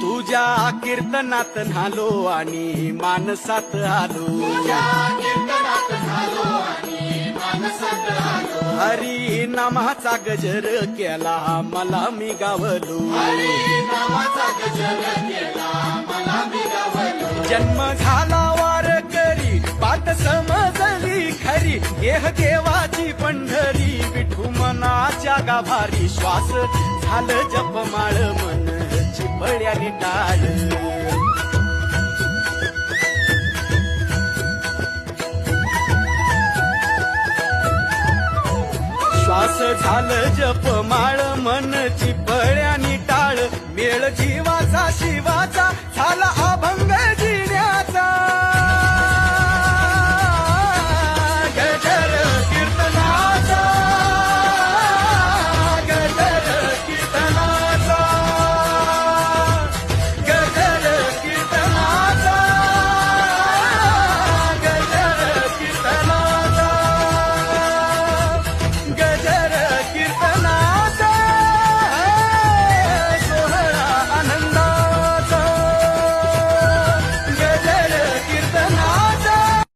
तुझ्या कीर्तनात न्हालो आणि मानसात आलो, हरी नामाचा गजर केला मला मी गावलो, जन्म झाला वारकरी पाठ समजली खरी, देह देवाची पंढरी विठू मनाच्या गाभारी, श्वास झालं जपमाळ मन चिपळ्याने टाळ, श्वास झालं जपमाळ मन चिपळ्याने टाळ, मेळ जीवाचा शिवाचा झाला अभंग